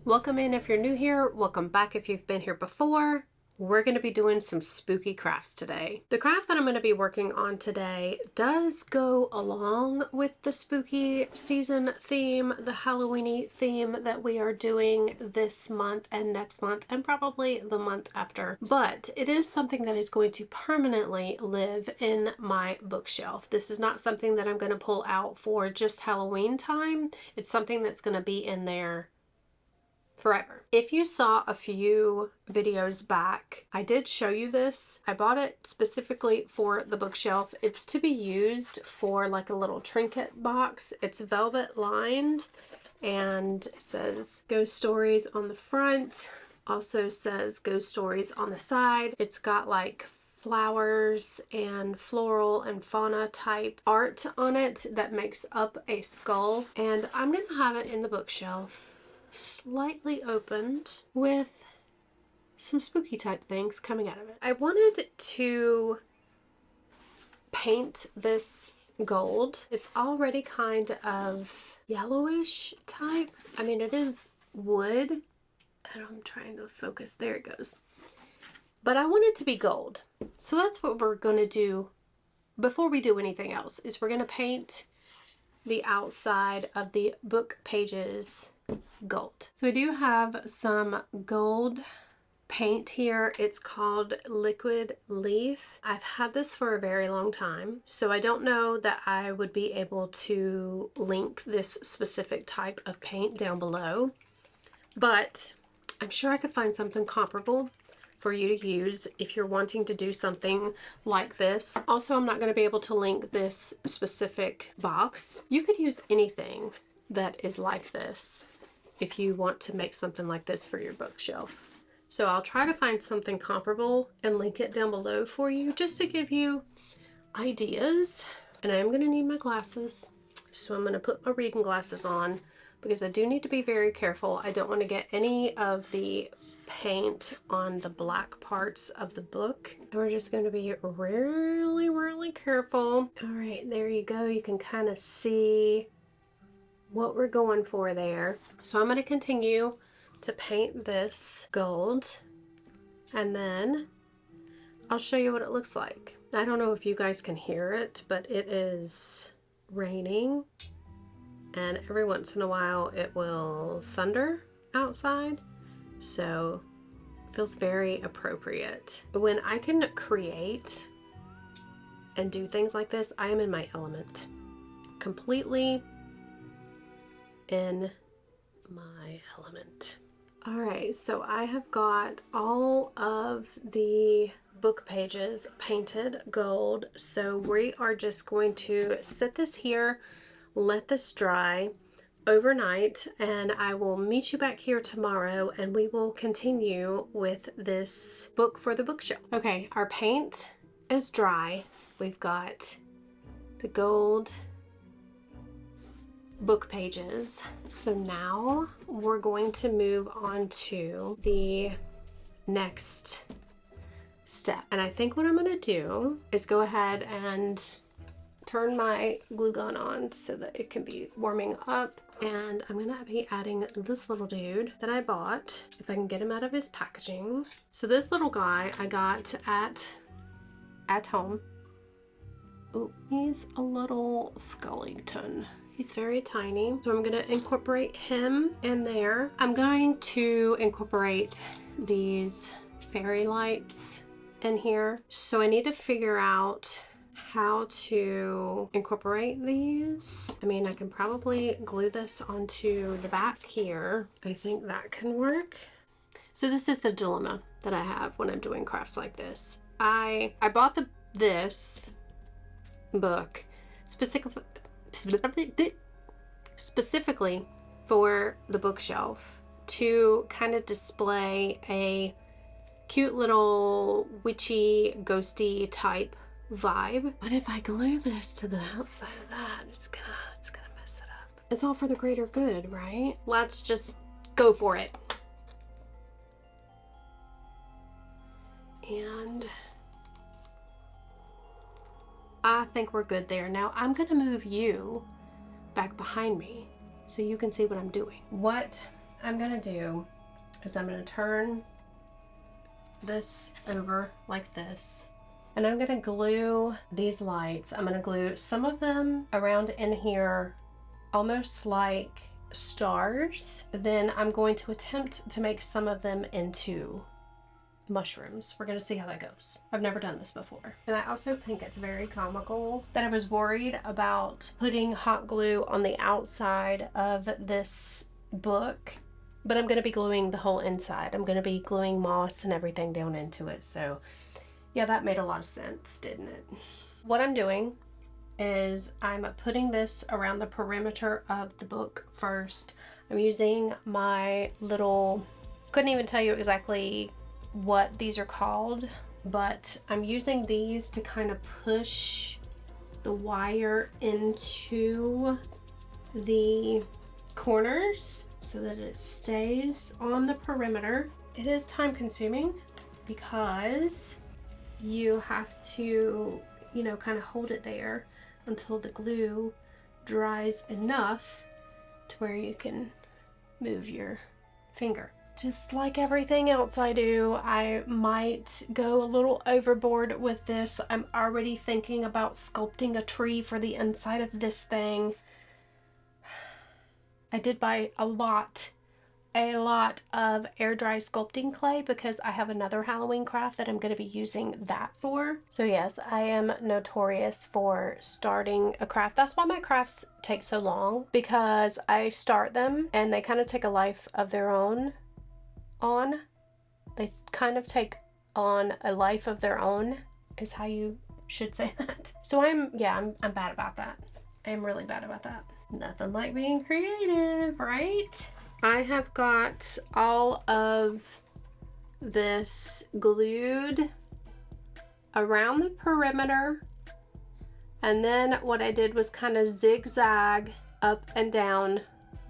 Welcome in if you're new here, welcome back if you've been here before. We're going to be doing some spooky crafts today. The craft that I'm going to be working on today does go along with the spooky season theme, the Halloween-y theme that we are doing this month and next month and probably the month after. But it is something that is going to permanently live in my bookshelf. This is not something that I'm going to pull out for just Halloween time. It's something that's going to be in there forever. If you saw a few videos back, I did show you this. I bought it specifically for the bookshelf. It's to be used for like a little trinket box. It's velvet lined and it says Ghost Stories on the front. Also says Ghost Stories on the side. It's got like flowers and floral and fauna type art on it that makes up a skull. And I'm gonna have it in the bookshelf slightly opened with some spooky type things coming out of it. I wanted to paint this gold. It's already kind of yellowish type. I mean, it is wood and I'm trying to focus. There it goes. But I want it to be gold. So that's what we're going to do before we do anything else, is we're going to paint the outside of the book pages gold. So I do have some gold paint here. It's called Liquid Leaf. I've had this for a very long time, so I don't know that I would be able to link this specific type of paint down below, but I'm sure I could find something comparable for you to use if you're wanting to do something like this. Also, I'm not going to be able to link this specific box. You could use anything that is like this if you want to make something like this for your bookshelf. So I'll try to find something comparable and link it down below for you just to give you ideas. And I am going to need my glasses, so I'm going to put my reading glasses on because I do need to be very careful. I don't want to get any of the paint on the black parts of the book. And we're just going to be really careful. All right, there you go. You can kind of see what we're going for there. So I'm going to continue to paint this gold and then I'll show you what it looks like. I don't know if you guys can hear it, but it is raining and every once in a while it will thunder outside, so it feels very appropriate. When I can create and do things like this, I am in my element, completely in my element. All right, so I have got all of the book pages painted gold, so we are just going to set this here, let this dry overnight, and I will meet you back here tomorrow and we will continue with this book for the bookshelf. Okay, our paint is dry. We've got the gold book pages. So now we're going to move on to the next step. And I think what I'm going to do is go ahead and turn my glue gun on so that it can be warming up. And I'm going to be adding this little dude that I bought, if I can get him out of his packaging. So this little guy I got at home. Oh, he's a little skellington. He's very tiny, so I'm gonna incorporate him in there. I'm going to incorporate these fairy lights in here. So I need to figure out how to incorporate these. I mean, I can probably glue this onto the back here. I think that can work. So this is the dilemma that I have when I'm doing crafts like this. I bought this book specifically for the bookshelf to kind of display a cute little witchy, ghosty type vibe. But if I glue this to the outside of that, it's gonna mess it up. It's all for the greater good, right? Let's just go for it. And I think we're good there. Now I'm gonna move you back behind me so you can see what I'm doing. What I'm gonna do is I'm gonna turn this over like this, and I'm gonna glue these lights. I'm gonna glue some of them around in here almost like stars. Then I'm going to attempt to make some of them into mushrooms. We're gonna see how that goes. I've never done this before. And I also think it's very comical that I was worried about putting hot glue on the outside of this book, but I'm gonna be gluing the whole inside. I'm gonna be gluing moss and everything down into it. So yeah, that made a lot of sense, didn't it? What I'm doing is I'm putting this around the perimeter of the book first. I'm using my little, couldn't even tell you exactly what these are called, but I'm using these to kind of push the wire into the corners so that it stays on the perimeter. It is time consuming because you have to, you know, kind of hold it there until the glue dries enough to where you can move your finger. Just like everything else I do, I might go a little overboard with this. I'm already thinking about sculpting a tree for the inside of this thing. I did buy a lot of air dry sculpting clay because I have another Halloween craft that I'm going to be using that for. So yes, I am notorious for starting a craft. That's why my crafts take so long, because I start them and they kind of take a life of their own. They kind of take on a life of their own is how you should say that. So I'm bad about that. I am really bad about that. Nothing like being creative, right? I have got all of this glued around the perimeter, and then what I did was kind of zigzag up and down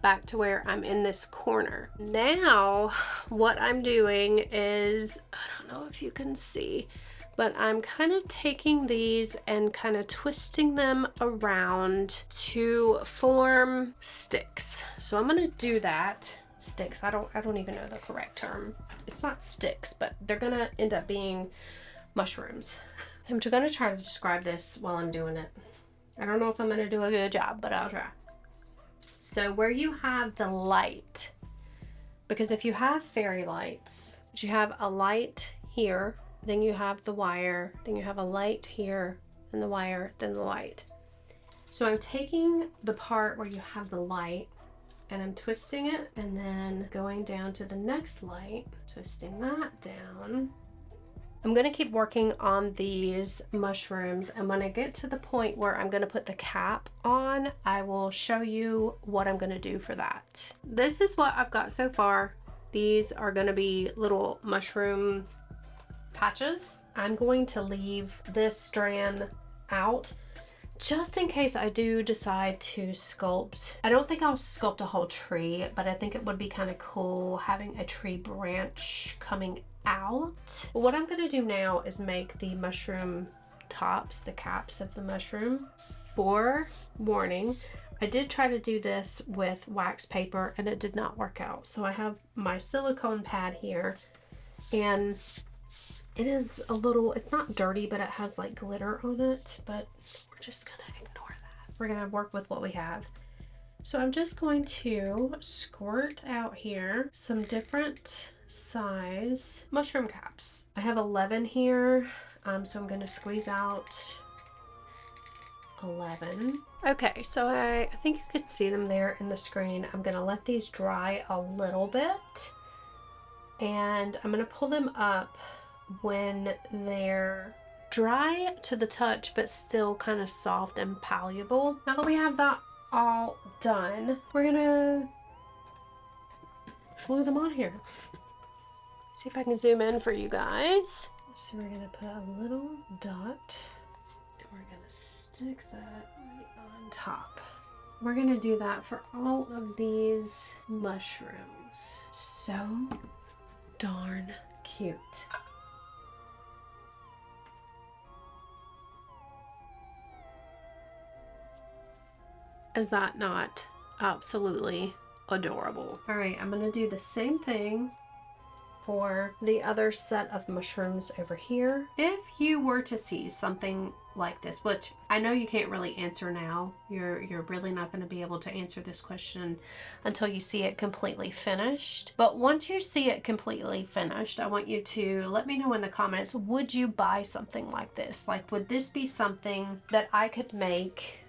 back to where I'm in this corner. Now what I'm doing is, I don't know if you can see, but I'm kind of taking these and kind of twisting them around to form sticks. So I'm gonna do that. Sticks, I don't even know the correct term. It's not sticks, but they're gonna end up being mushrooms. I'm just gonna try to describe this while I'm doing it. I don't know if I'm gonna do a good job, but I'll try. So where you have the light, because if you have fairy lights, you have a light here, then you have the wire, then you have a light here, and the wire, then the light. So I'm taking the part where you have the light and I'm twisting it and then going down to the next light, twisting that down. I'm gonna keep working on these mushrooms, and when I get to the point where I'm gonna put the cap on, I will show you what I'm gonna do for that. This is what I've got so far. These are gonna be little mushroom patches. I'm going to leave this strand out just in case I do decide to sculpt. I don't think I'll sculpt a whole tree, but I think it would be kind of cool having a tree branch coming out. What I'm gonna do now is make the mushroom tops, the caps of the mushroom. Forewarning, I did try to do this with wax paper and it did not work out. So I have my silicone pad here, and it is a little, it's not dirty, but it has like glitter on it, but we're just gonna ignore that. We're gonna work with what we have. So I'm just going to squirt out here some different size mushroom caps. I have 11 here, so I'm gonna squeeze out 11. Okay, so I think you could see them there in the screen. I'm gonna let these dry a little bit, and I'm gonna pull them up when they're dry to the touch but still kind of soft and malleable. Now that we have that all done, we're gonna glue them on here. See if I can zoom in for you guys. So we're gonna put a little dot and we're gonna stick that right on top. We're gonna do that for all of these mushrooms. So darn cute. Is that not absolutely adorable. All right, I'm gonna do the same thing for the other set of mushrooms over here. If you were to see something like this, which I know you can't really answer now, you're really not going to be able to answer this question until you see it completely finished. But once you see it completely finished, I want you to let me know in the comments, would you buy something like this? Like, would this be something that I could make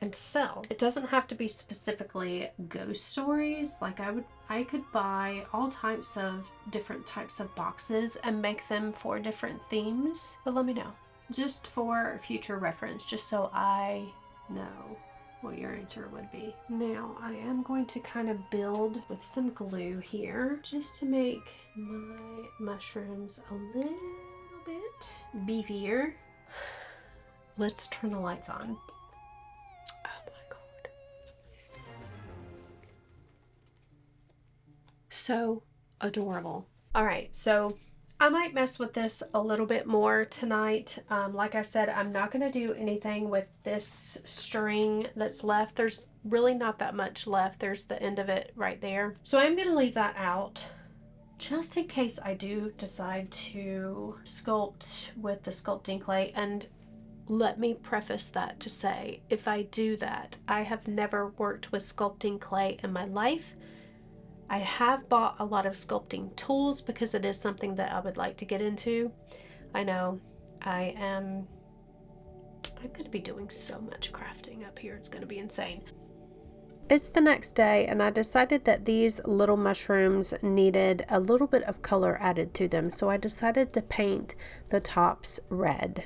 and sell? It doesn't have to be specifically ghost stories. Like, I could buy all types of different types of boxes and make them for different themes. But let me know, just for future reference, just so I know what your answer would be. Now I am going to kind of build with some glue here just to make my mushrooms a little bit beefier. Let's turn the lights on. So adorable. All right, so I might mess with this a little bit more tonight. Like I said, I'm not going to do anything with this string that's left. There's really not that much left. There's the end of it right there. So I'm going to leave that out just in case I do decide to sculpt with the sculpting clay. And let me preface that to say, if I do that, I have never worked with sculpting clay in my life. I have bought a lot of sculpting tools because it is something that I would like to get into. I know I'm going to be doing so much crafting up here. It's going to be insane. It's the next day and I decided that these little mushrooms needed a little bit of color added to them. So I decided to paint the tops red.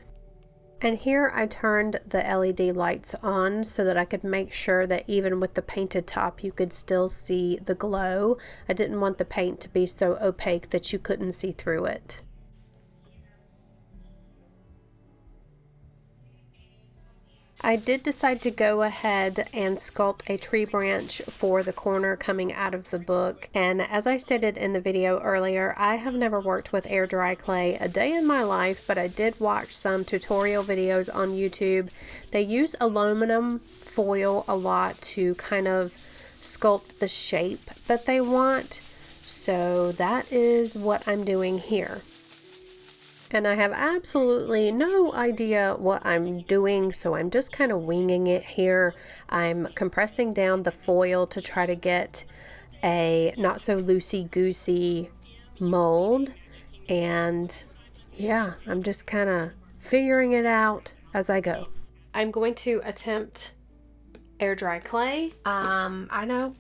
And here I turned the LED lights on so that I could make sure that even with the painted top you could still see the glow. I didn't want the paint to be so opaque that you couldn't see through it. I did decide to go ahead and sculpt a tree branch for the corner coming out of the book. And as I stated in the video earlier, I have never worked with air dry clay a day in my life, but I did watch some tutorial videos on YouTube. They use aluminum foil a lot to kind of sculpt the shape that they want. So that is what I'm doing here. And I have absolutely no idea what I'm doing, so I'm just kind of winging it here. I'm compressing down the foil to try to get a not so loosey-goosey mold. And yeah, I'm just kind of figuring it out as I go. I'm going to attempt air dry clay. I know,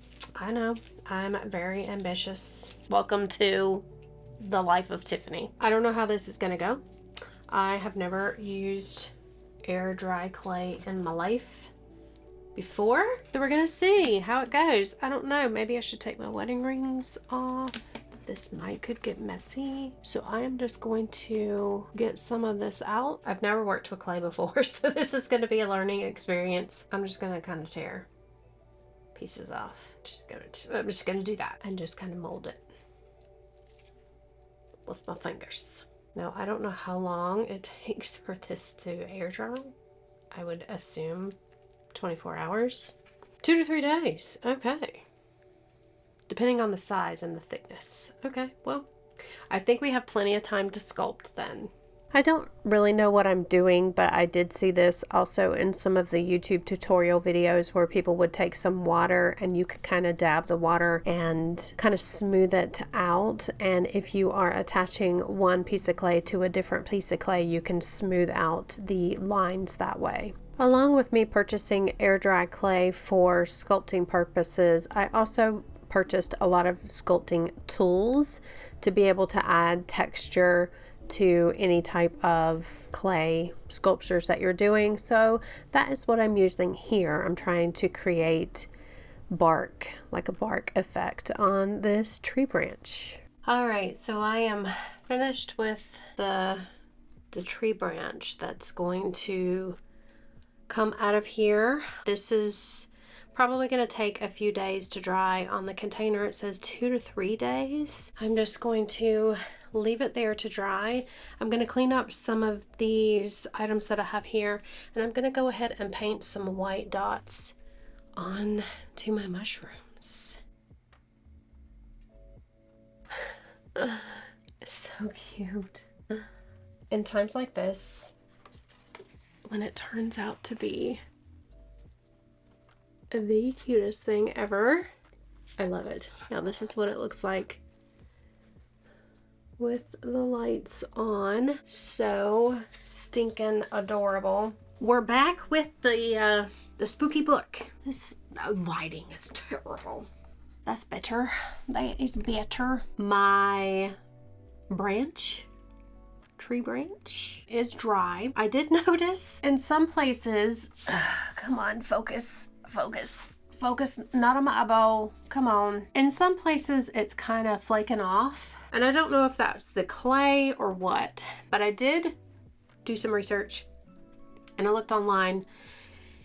I'm very ambitious. Welcome to the life of Tiffany. I don't know how this is gonna go. I have never used air dry clay in my life before, so we're gonna see how it goes. I don't know, maybe I should take my wedding rings off. This could get messy, so I am just going to get some of this out. I've never worked with clay before, so this is going to be a learning experience. I'm just going to kind of tear pieces off. I'm just gonna do that and just kind of mold it with my fingers. Now, I don't know how long it takes for this to air dry. I would assume 24 hours. 2 to 3 days. Okay. Depending on the size and the thickness. Okay, well, I think we have plenty of time to sculpt then. I don't really know what I'm doing, but I did see this also in some of the YouTube tutorial videos where people would take some water and you could kind of dab the water and kind of smooth it out. And if you are attaching one piece of clay to a different piece of clay, you can smooth out the lines that way. Along with me purchasing air dry clay for sculpting purposes, I also purchased a lot of sculpting tools to be able to add texture to any type of clay sculptures that you're doing. So that is what I'm using here. I'm trying to create bark, like a bark effect on this tree branch. All right, so I am finished with the tree branch that's going to come out of here. This is probably going to take a few days to dry. On the container it says 2 to 3 days. I'm just going to leave it there to dry. I'm going to clean up some of these items that I have here, and I'm going to go ahead and paint some white dots on to my mushrooms. So cute. In times like this, when it turns out to be the cutest thing ever, I love it. Now this is what it looks like with the lights on. So stinking adorable. We're back with the spooky book. This lighting is terrible. That's better. That is better. My tree branch is dry. I did notice in some places, come on, focus, not on my eyeball, come on. In some places it's kind of flaking off, and I don't know if that's the clay or what, but I did do some research and I looked online,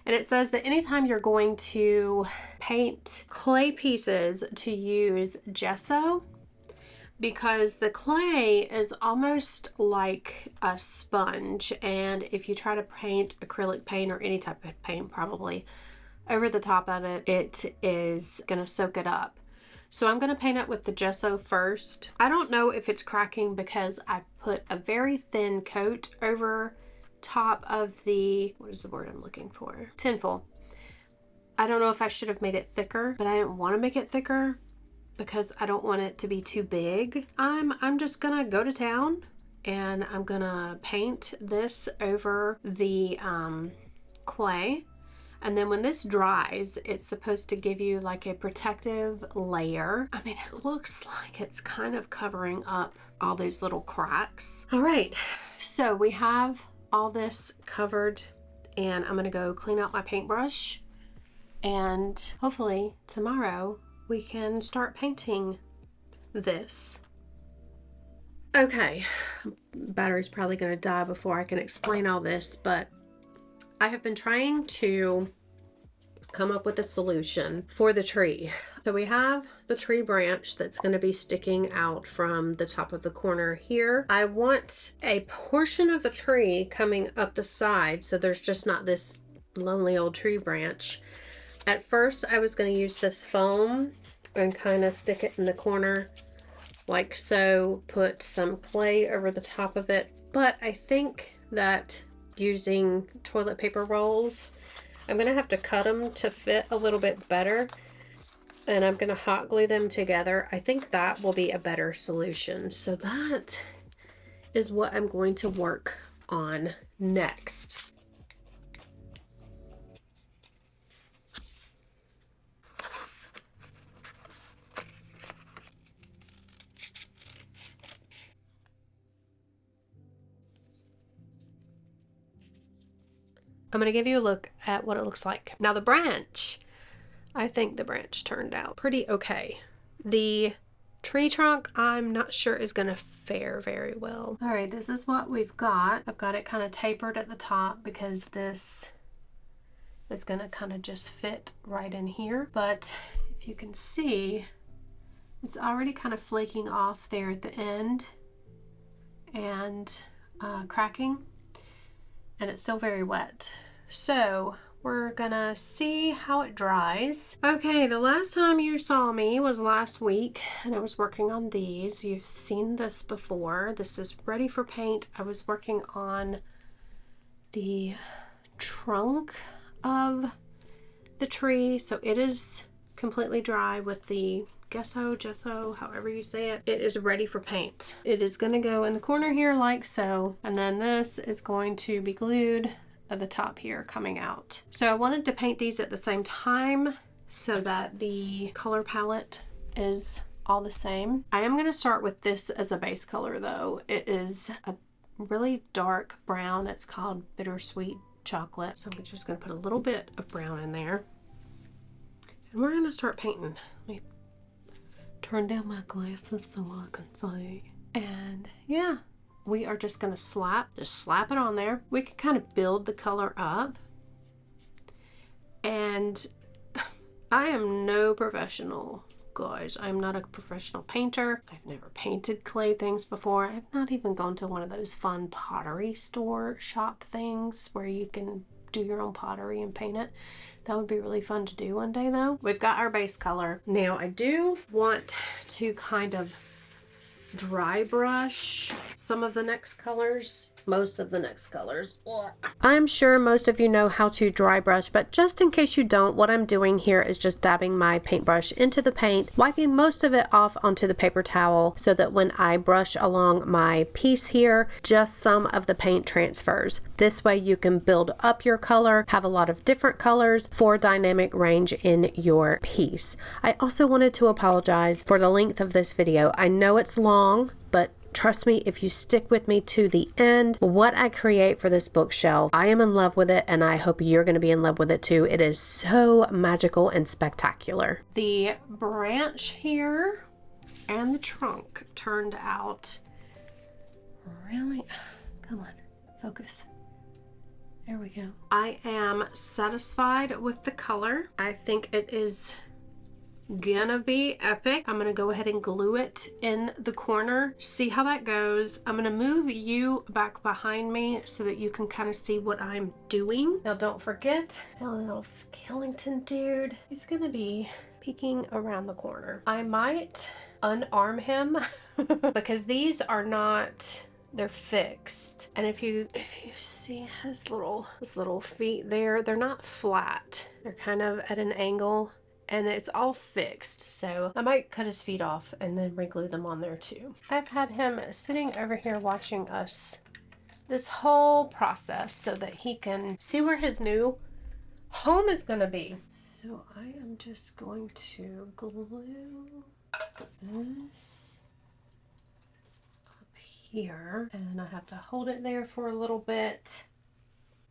and it says that anytime you're going to paint clay pieces, to use gesso, because the clay is almost like a sponge, and if you try to paint acrylic paint or any type of paint probably over the top of it, it is gonna soak it up. So I'm gonna paint it with the gesso first. I don't know if it's cracking because I put a very thin coat over top of the, what is the word I'm looking for? Tinfoil. I don't know if I should have made it thicker, but I didn't want to make it thicker because I don't want it to be too big. I'm just gonna go to town and I'm gonna paint this over the clay, and then when this dries, it's supposed to give you like a protective layer. I mean, it looks like it's kind of covering up all these little cracks. All right, so we have all this covered, and I'm gonna go clean out my paintbrush, and hopefully tomorrow we can start painting this. Okay, battery's probably gonna die before I can explain all this, but I have been trying to come up with a solution for the tree. So we have the tree branch that's going to be sticking out from the top of the corner here. I want a portion of the tree coming up the side, so there's just not this lonely old tree branch. At first I was going to use this foam and kind of stick it in the corner like so, put some clay over the top of it, but I think that using toilet paper rolls, I'm gonna have to cut them to fit a little bit better, and I'm gonna hot glue them together. I think that will be a better solution. So that is what I'm going to work on next. I'm going to give you a look at what it looks like. Now the branch, I think the branch turned out pretty okay. The tree trunk, I'm not sure is going to fare very well. All right, this is what we've got. I've got it kind of tapered at the top because this is going to kind of just fit right in here. But if you can see, it's already kind of flaking off there at the end and cracking. And it's still very wet. So we're gonna see how it dries. Okay, the last time you saw me was last week, and I was working on these. You've seen this before. This is ready for paint. I was working on the trunk of the tree, so it is completely dry with the gesso, however you say it. It is ready for paint. It is going to go in the corner here like so, and then this is going to be glued at the top here coming out. So I wanted to paint these at the same time so that the color palette is all the same. I am going to start with this as a base color though. It is a really dark brown. It's called Bittersweet Chocolate. So I'm just going to put a little bit of brown in there, and we're going to start painting. Let me turn down my glasses so I can see. And yeah, we are just gonna slap it on there. We can kind of build the color up. And I am no professional, guys. I'm not a professional painter. I've never painted clay things before. I've not even gone to one of those fun pottery store shop things where you can do your own pottery and paint it. That would be really fun to do one day though. We've got our base color. Now I do want to kind of dry brush some of the next colors. Most of the next colors. I'm sure most of you know how to dry brush, but just in case you don't, what I'm doing here is just dabbing my paintbrush into the paint, wiping most of it off onto the paper towel so that when I brush along my piece here, just some of the paint transfers. This way you can build up your color, have a lot of different colors for dynamic range in your piece. I also wanted to apologize for the length of this video. I know it's long, but trust me, if you stick with me to the end, what I create for this bookshelf, I am in love with it, and I hope you're going to be in love with it too. It is so magical and spectacular. The branch here and the trunk turned out really, come on, focus. There we go. I am satisfied with the color. I think it is gonna be epic. I'm gonna go ahead and glue it in the corner, see how that goes. I'm gonna move you back behind me so that you can kind of see what I'm doing. Now don't forget that little skellington dude. He's gonna be peeking around the corner. I might unarm him because these are not, they're fixed. And if you see his little feet there, they're not flat. They're kind of at an angle. And it's all fixed, so I might cut his feet off and then re-glue them on there too. I've had him sitting over here watching us this whole process so that he can see where his new home is gonna be. So I am just going to glue this up here, and I have to hold it there for a little bit.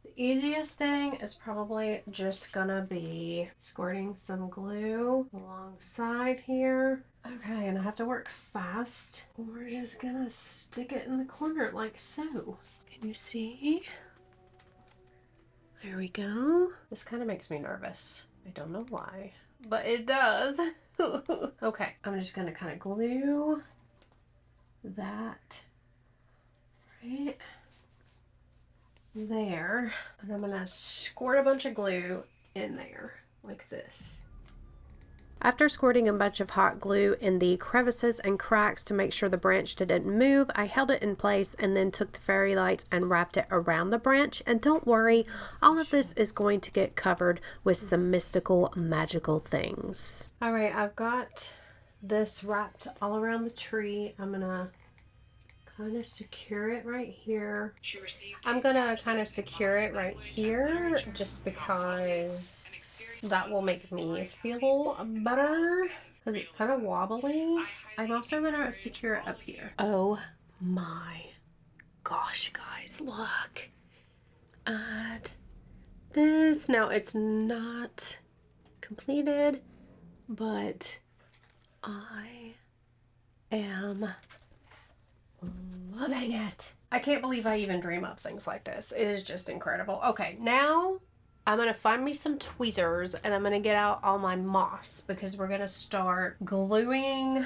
The easiest thing is probably just gonna be squirting some glue alongside here. Okay, and I have to work fast. We're just gonna stick it in the corner like so. Can you see? There we go. This kind of makes me nervous. I don't know why, but it does. Okay, I'm just gonna kind of glue that right there, and I'm gonna squirt a bunch of glue in there like this. After squirting a bunch of hot glue in the crevices and cracks to make sure the branch didn't move, I held it in place and then took the fairy lights and wrapped it around the branch. And don't worry, all of this is going to get covered with some mystical, magical things. All right, I've got this wrapped all around the tree. I'm gonna kind of secure it right here. I'm gonna kind of secure it right here just because that will make me feel better because it's kind of wobbly. I'm also gonna secure it up here. Oh my gosh, guys, look at this. Now it's not completed, but I am loving it. I can't believe I even dream up things like this. It is just incredible. Okay, now I'm gonna find me some tweezers and I'm gonna get out all my moss because we're gonna start gluing.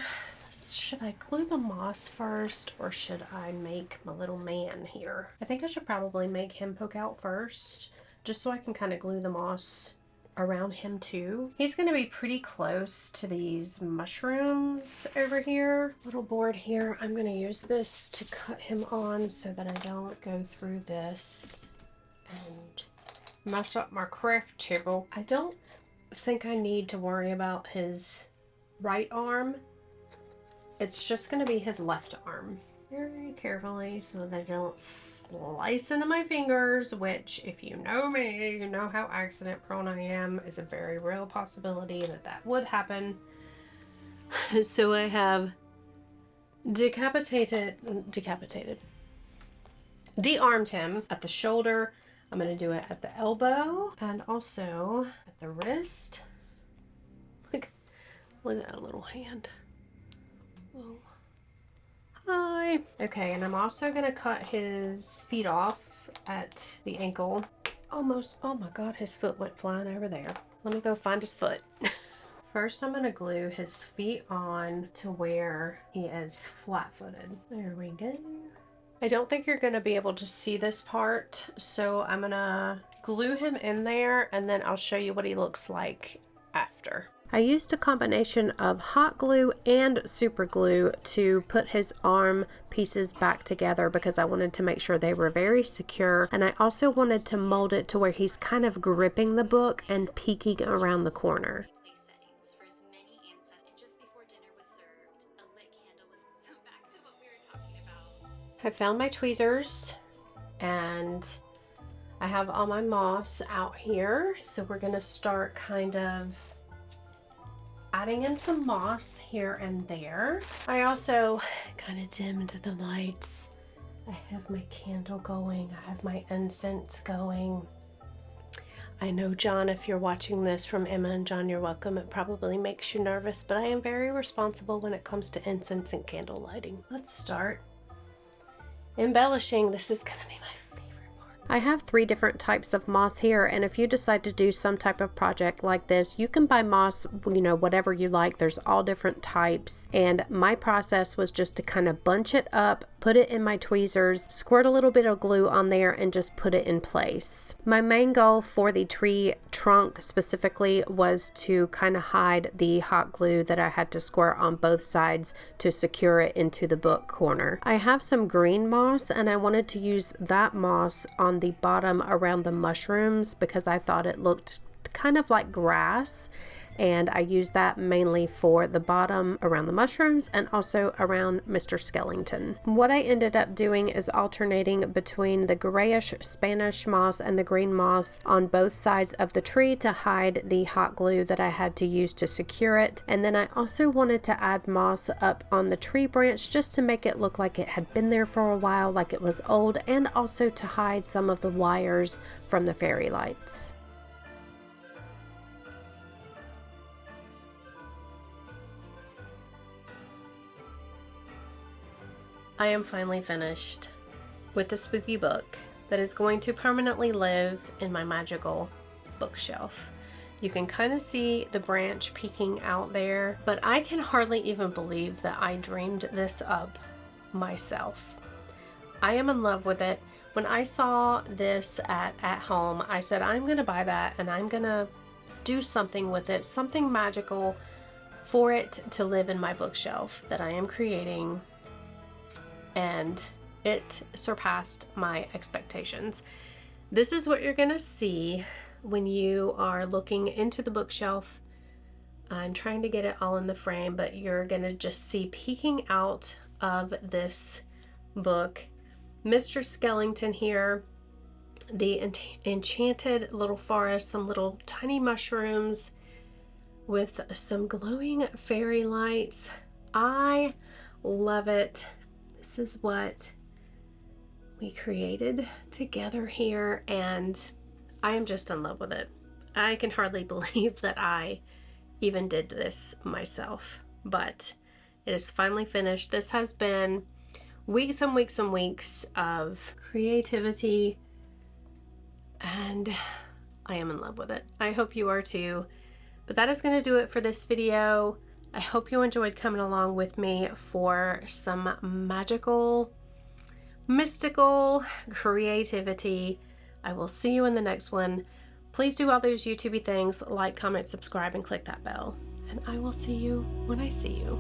Should I glue the moss first or should I make my little man here? I think I should probably make him poke out first just so I can kind of glue the moss around him too. He's gonna be pretty close to these mushrooms over here. Little board here. I'm gonna use this to cut him on so that I don't go through this and mess up my craft table. I don't think I need to worry about his right arm. It's just gonna be his left arm. Very carefully so that they don't slice into my fingers, which if you know me, you know how accident prone I am. Is a very real possibility that that would happen. So I have de-armed him at the shoulder. I'm going to do it at the elbow and also at the wrist. Look at that little hand. Oh. Hi. Okay, and I'm also going to cut his feet off at the ankle. Almost, oh my god, his foot went flying over there. Let me go find his foot. First, I'm going to glue his feet on to where he is flat-footed. There we go. I don't think you're going to be able to see this part, so I'm going to glue him in there and then I'll show you what he looks like after. I used a combination of hot glue and super glue to put his arm pieces back together because I wanted to make sure they were very secure, and I also wanted to mold it to where he's kind of gripping the book and peeking around the corner. I found my tweezers and I have all my moss out here, so we're gonna start kind of adding in some moss here and there. I also kind of dimmed the lights. I have my candle going, I have my incense going. I know, John, if you're watching this from Emma and John, you're welcome. It probably makes you nervous, but I am very responsible when it comes to incense and candle lighting. Let's start embellishing. This is gonna be my favorite part. I have 3 different types of moss here, and if you decide to do some type of project like this, you can buy moss, you know, whatever you like. There's all different types, and my process was just to kind of bunch it up, put it in my tweezers, squirt a little bit of glue on there, and just put it in place. My main goal for the tree trunk specifically was to kind of hide the hot glue that I had to squirt on both sides to secure it into the book corner. I have some green moss, and I wanted to use that moss on the bottom around the mushrooms because I thought it looked kind of like grass, and I used that mainly for the bottom around the mushrooms and also around Mr. Skellington. What I ended up doing is alternating between the grayish Spanish moss and the green moss on both sides of the tree to hide the hot glue that I had to use to secure it, and then I also wanted to add moss up on the tree branch just to make it look like it had been there for a while, like it was old, and also to hide some of the wires from the fairy lights. I am finally finished with the spooky book that is going to permanently live in my magical bookshelf. You can kind of see the branch peeking out there, but I can hardly even believe that I dreamed this up myself. I am in love with it. When I saw this at home, I said, I'm gonna buy that and I'm gonna do something with it, something magical for it to live in my bookshelf that I am creating. And it surpassed my expectations. This is what you're gonna see when you are looking into the bookshelf. I'm trying to get it all in the frame, but you're gonna just see peeking out of this book Mr. Skellington here, the enchanted little forest, some little tiny mushrooms with some glowing fairy lights. I love it. This is what we created together here, and I am just in love with it. I can hardly believe that I even did this myself, but it is finally finished. This has been weeks and weeks and weeks of creativity, and I am in love with it. I hope you are too. But that is going to do it for this video. I hope you enjoyed coming along with me for some magical, mystical creativity. I will see you in the next one. Please do all those YouTubey things, like, comment, subscribe, and click that bell. And I will see you when I see you.